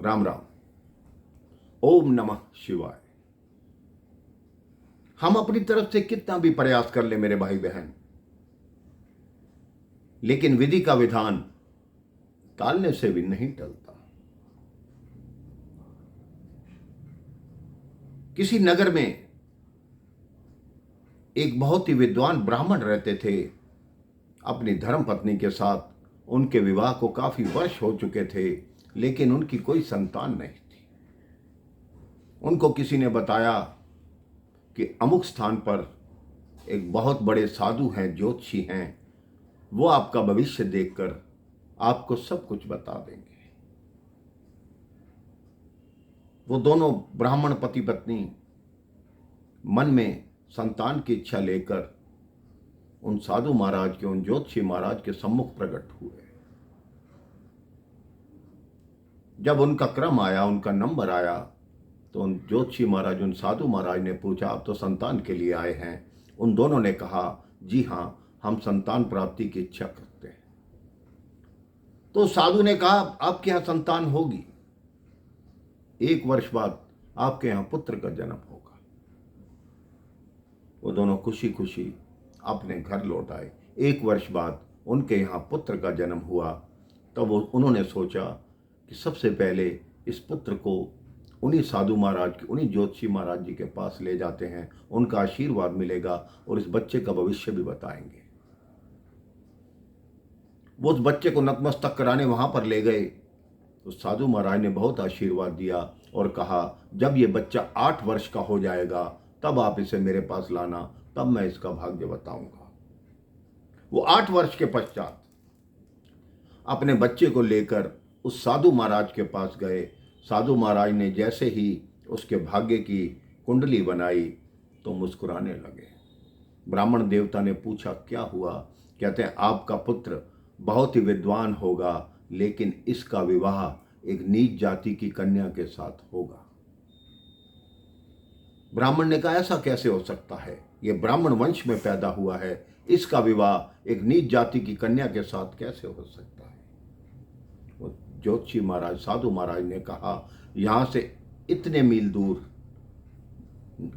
राम राम। ओम नमः शिवाय। हम अपनी तरफ से कितना भी प्रयास कर ले मेरे भाई बहन, लेकिन विधि का विधान टालने से भी नहीं टलता। किसी नगर में एक बहुत ही विद्वान ब्राह्मण रहते थे। अपनी धर्म पत्नी के साथ उनके विवाह को काफी वर्ष हो चुके थे, लेकिन उनकी कोई संतान नहीं थी। उनको किसी ने बताया कि अमुक स्थान पर एक बहुत बड़े साधु हैं, ज्योतिषी हैं, वो आपका भविष्य देखकर आपको सब कुछ बता देंगे। वो दोनों ब्राह्मण पति पत्नी मन में संतान की इच्छा लेकर उन साधु महाराज के, उन ज्योतिषी महाराज के सम्मुख प्रकट हुए। जब उनका क्रम आया, उनका नंबर आया, तो उन ज्योतिषी महाराज, उन साधु महाराज ने पूछा, आप तो संतान के लिए आए हैं? उन दोनों ने कहा, जी हाँ, हम संतान प्राप्ति की इच्छा करते हैं। तो साधु ने कहा, आपके यहां संतान होगी, 1 वर्ष बाद आपके यहां पुत्र का जन्म होगा। वो दोनों खुशी खुशी अपने घर लौट आए। 1 वर्ष बाद उनके यहां पुत्र का जन्म हुआ। तब उन्होंने सोचा कि सबसे पहले इस पुत्र को उन्हीं साधु महाराज के, उन्हीं ज्योतिषी महाराज जी के पास ले जाते हैं, उनका आशीर्वाद मिलेगा और इस बच्चे का भविष्य भी बताएंगे। वो उस बच्चे को नतमस्तक कराने वहां पर ले गए। तो साधु महाराज ने बहुत आशीर्वाद दिया और कहा, जब ये बच्चा 8 वर्ष का हो जाएगा तब आप इसे मेरे पास लाना, तब मैं इसका भाग्य बताऊंगा। वो 8 वर्ष के पश्चात अपने बच्चे को लेकर उस साधु महाराज के पास गए। साधु महाराज ने जैसे ही उसके भाग्य की कुंडली बनाई तो मुस्कुराने लगे। ब्राह्मण देवता ने पूछा, क्या हुआ? कहते हैं, आपका पुत्र बहुत ही विद्वान होगा, लेकिन इसका विवाह एक नीच जाति की कन्या के साथ होगा। ब्राह्मण ने कहा, ऐसा कैसे हो सकता है? यह ब्राह्मण वंश में पैदा हुआ है, इसका विवाह एक नीच जाति की कन्या के साथ कैसे हो सकता है? वो ज्योतिषी महाराज, साधु महाराज ने कहा, यहां से इतने मील दूर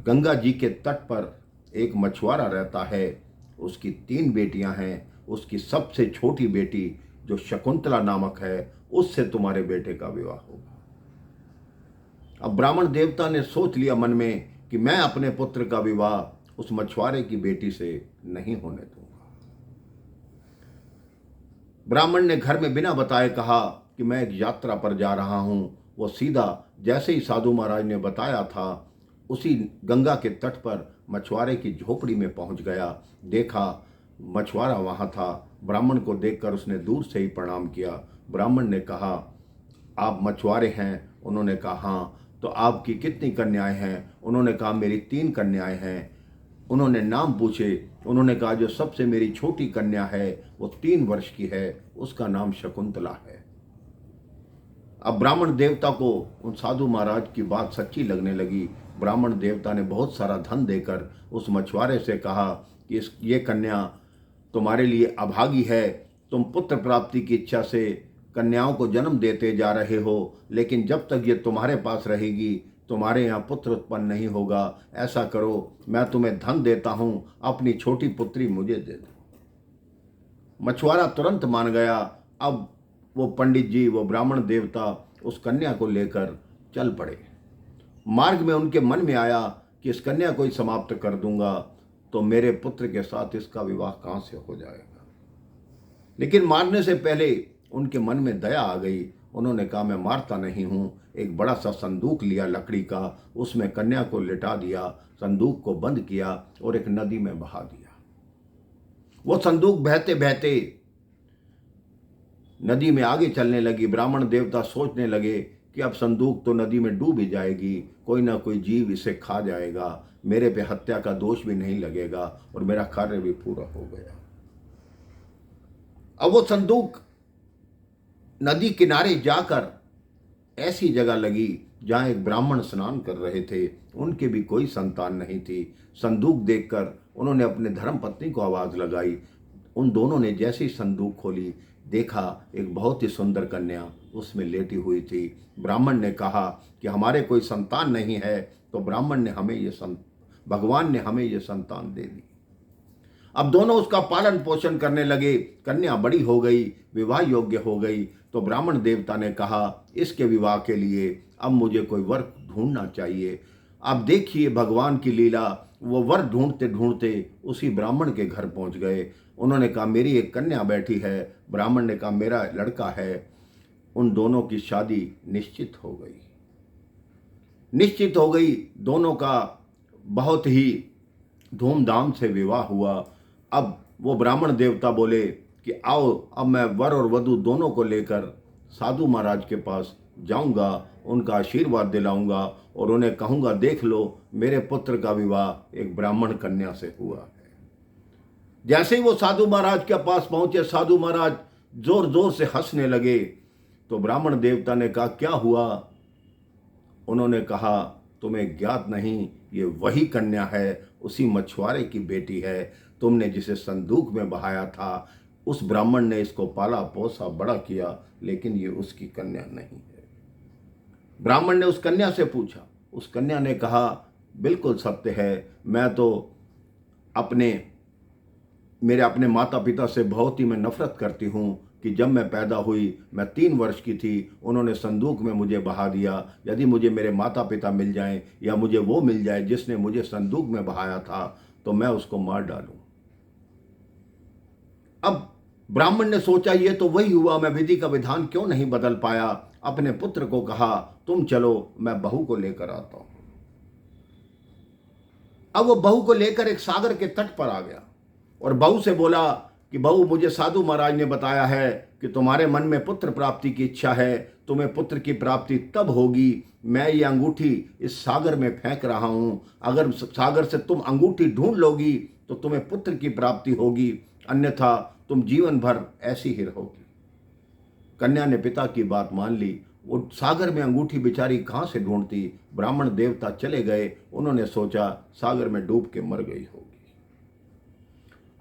गंगा जी के तट पर एक मछुआरा रहता है, उसकी 3 बेटियां हैं। उसकी सबसे छोटी बेटी जो शकुंतला नामक है, उससे तुम्हारे बेटे का विवाह होगा। अब ब्राह्मण देवता ने सोच लिया मन में कि मैं अपने पुत्र का विवाह उस मछुआरे की बेटी से नहीं होने दूंगा। ब्राह्मण ने घर में बिना बताए कहा कि मैं एक यात्रा पर जा रहा हूं। वो सीधा जैसे ही साधु महाराज ने बताया था, उसी गंगा के तट पर मछुआरे की झोपड़ी में पहुंच गया। देखा मछुआरा वहां था। ब्राह्मण को देखकर उसने दूर से ही प्रणाम किया। ब्राह्मण ने कहा, आप मछुआरे हैं? उन्होंने कहा, हाँ। तो आपकी कितनी कन्याएं हैं? उन्होंने कहा, मेरी 3 कन्याएं हैं। उन्होंने नाम पूछे। उन्होंने कहा, जो सबसे मेरी छोटी कन्या है वो 3 वर्ष की है, उसका नाम शकुंतला है। अब ब्राह्मण देवता को उन साधु महाराज की बात सच्ची लगने लगी। ब्राह्मण देवता ने बहुत सारा धन देकर उस मछुआरे से कहा कि ये कन्या तुम्हारे लिए अभागी है। तुम पुत्र प्राप्ति की इच्छा से कन्याओं को जन्म देते जा रहे हो, लेकिन जब तक ये तुम्हारे पास रहेगी तुम्हारे यहाँ पुत्र उत्पन्न नहीं होगा। ऐसा करो, मैं तुम्हें धन देता हूँ, अपनी छोटी पुत्री मुझे दे दो। मछुआरा तुरंत मान गया। अब वो पंडित जी, वो ब्राह्मण देवता उस कन्या को लेकर चल पड़े। मार्ग में उनके मन में आया कि इस कन्या को ही समाप्त कर दूंगा तो मेरे पुत्र के साथ इसका विवाह कहां से हो जाएगा। लेकिन मारने से पहले उनके मन में दया आ गई। उन्होंने कहा, मैं मारता नहीं हूं। एक बड़ा सा संदूक लिया लकड़ी का, उसमें कन्या को लिटा दिया, संदूक को बंद किया और एक नदी में बहा दिया। वो संदूक बहते बहते नदी में आगे चलने लगी। ब्राह्मण देवता सोचने लगे कि अब संदूक तो नदी में डूब ही जाएगी, कोई ना कोई जीव इसे खा जाएगा, मेरे पे हत्या का दोष भी नहीं लगेगा और मेरा कार्य भी पूरा हो गया। अब वो संदूक नदी किनारे जाकर ऐसी जगह लगी जहां एक ब्राह्मण स्नान कर रहे थे। उनके भी कोई संतान नहीं थी। संदूक देखकर उन्होंने अपने धर्म पत्नी को आवाज लगाई। उन दोनों ने जैसे ही संदूक खोली, देखा एक बहुत ही सुंदर कन्या उसमें लेटी हुई थी। ब्राह्मण ने कहा कि हमारे कोई संतान नहीं है, तो भगवान ने हमें ये संतान दे दी। अब दोनों उसका पालन पोषण करने लगे। कन्या बड़ी हो गई, विवाह योग्य हो गई। तो ब्राह्मण देवता ने कहा, इसके विवाह के लिए अब मुझे कोई वर ढूंढना चाहिए। अब देखिए भगवान की लीला, वो वर ढूंढते ढूंढते उसी ब्राह्मण के घर पहुंच गए। उन्होंने कहा, मेरी एक कन्या बैठी है। ब्राह्मण ने कहा, मेरा लड़का है। उन दोनों की शादी निश्चित हो गई। दोनों का बहुत ही धूमधाम से विवाह हुआ। अब वो ब्राह्मण देवता बोले कि आओ, अब मैं वर और वधू दोनों को लेकर साधु महाराज के पास जाऊंगा, उनका आशीर्वाद दिलाऊंगा और उन्हें कहूंगा, देख लो मेरे पुत्र का विवाह एक ब्राह्मण कन्या से हुआ है। जैसे ही वो साधु महाराज के पास पहुंचे, साधु महाराज जोर जोर से हंसने लगे। तो ब्राह्मण देवता ने कहा, क्या हुआ? उन्होंने कहा, तुम्हें ज्ञात नहीं, ये वही कन्या है, उसी मछुआरे की बेटी है। तुमने जिसे संदूक में बहाया था, उस ब्राह्मण ने इसको पाला पोसा बड़ा किया, लेकिन ये उसकी कन्या नहीं है। ब्राह्मण ने उस कन्या से पूछा। उस कन्या ने कहा, बिल्कुल सत्य है, मैं तो मेरे अपने माता पिता से बहुत ही मैं नफरत करती हूँ कि जब मैं पैदा हुई, मैं 3 वर्ष की थी, उन्होंने संदूक में मुझे बहा दिया। यदि मुझे मेरे माता पिता मिल जाएं या मुझे वो मिल जाए जिसने मुझे संदूक में बहाया था, तो मैं उसको मार डालूं। अब ब्राह्मण ने सोचा, ये तो वही हुआ, मैं विधि का विधान क्यों नहीं बदल पाया। अपने पुत्र को कहा, तुम चलो, मैं बहू को लेकर आता हूं। अब वो बहू को लेकर एक सागर के तट पर आ गया और बहू से बोला कि बहू, मुझे साधु महाराज ने बताया है कि तुम्हारे मन में पुत्र प्राप्ति की इच्छा है। तुम्हें पुत्र की प्राप्ति तब होगी, मैं ये अंगूठी इस सागर में फेंक रहा हूं। अगर सागर से तुम अंगूठी ढूंढ लोगी तो तुम्हें पुत्र की प्राप्ति होगी, अन्यथा तुम जीवन भर ऐसी ही रहोगी। कन्या ने पिता की बात मान ली। वो सागर में अंगूठी बेचारी कहाँ से ढूंढती। ब्राह्मण देवता चले गए। उन्होंने सोचा सागर में डूब के मर गई होगी।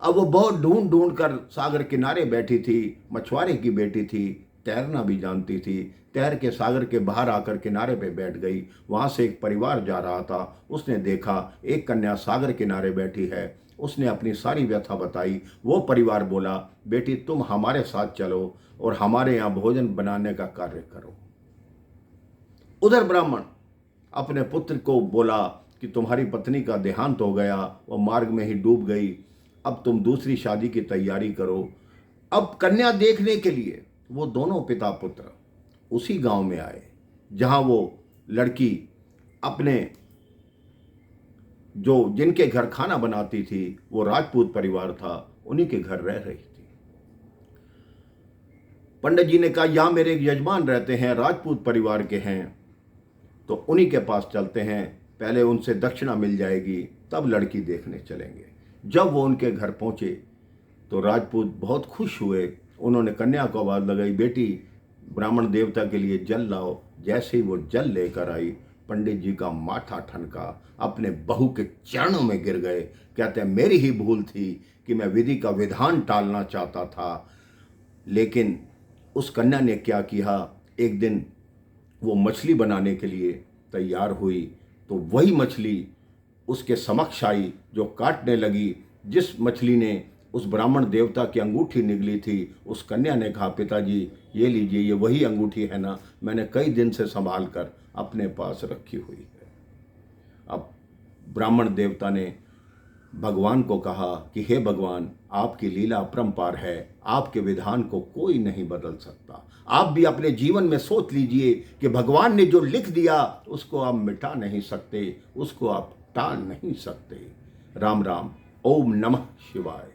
अब वो बहुत ढूंढ ढूंढ कर सागर किनारे बैठी थी। मछुआरे की बेटी थी, तैरना भी जानती थी। तैर के सागर के बाहर आकर किनारे पे बैठ गई। वहां से एक परिवार जा रहा था। उसने देखा एक कन्या सागर किनारे बैठी है। उसने अपनी सारी व्यथा बताई। वो परिवार बोला, बेटी तुम हमारे साथ चलो और हमारे यहाँ भोजन बनाने का कार्य करो। उधर ब्राह्मण अपने पुत्र को बोला कि तुम्हारी पत्नी का देहांत हो गया, वो मार्ग में ही डूब गई, अब तुम दूसरी शादी की तैयारी करो। अब कन्या देखने के लिए वो दोनों पिता पुत्र उसी गांव में आए जहां वो लड़की अपने जिनके घर खाना बनाती थी, वो राजपूत परिवार था, उन्हीं के घर रह रही थी। पंडित जी ने कहा, यहां मेरे एक यजमान रहते हैं, राजपूत परिवार के हैं, तो उन्हीं के पास चलते हैं, पहले उनसे दक्षिणा मिल जाएगी, तब लड़की देखने चलेंगे। जब वो उनके घर पहुंचे तो राजपूत बहुत खुश हुए। उन्होंने कन्या को आवाज लगाई, बेटी ब्राह्मण देवता के लिए जल लाओ। जैसे ही वो जल लेकर आई, पंडित जी का माथा ठनका, अपने बहू के चरणों में गिर गए। कहते हैं, मेरी ही भूल थी कि मैं विधि का विधान टालना चाहता था। लेकिन उस कन्या ने क्या किया, एक दिन वो मछली बनाने के लिए तैयार हुई तो वही मछली उसके समक्ष आई जो काटने लगी। जिस मछली ने उस ब्राह्मण देवता की अंगूठी निगली थी, उस कन्या ने कहा, पिताजी ये लीजिए, ये वही अंगूठी है ना, मैंने कई दिन से संभाल कर अपने पास रखी हुई है। अब ब्राह्मण देवता ने भगवान को कहा कि हे भगवान, आपकी लीला अपरंपार है, आपके विधान को कोई नहीं बदल सकता। आप भी अपने जीवन में सोच लीजिए कि भगवान ने जो लिख दिया उसको आप मिटा नहीं सकते, उसको आप टाल नहीं सकते। राम राम। ओम नमः शिवाय।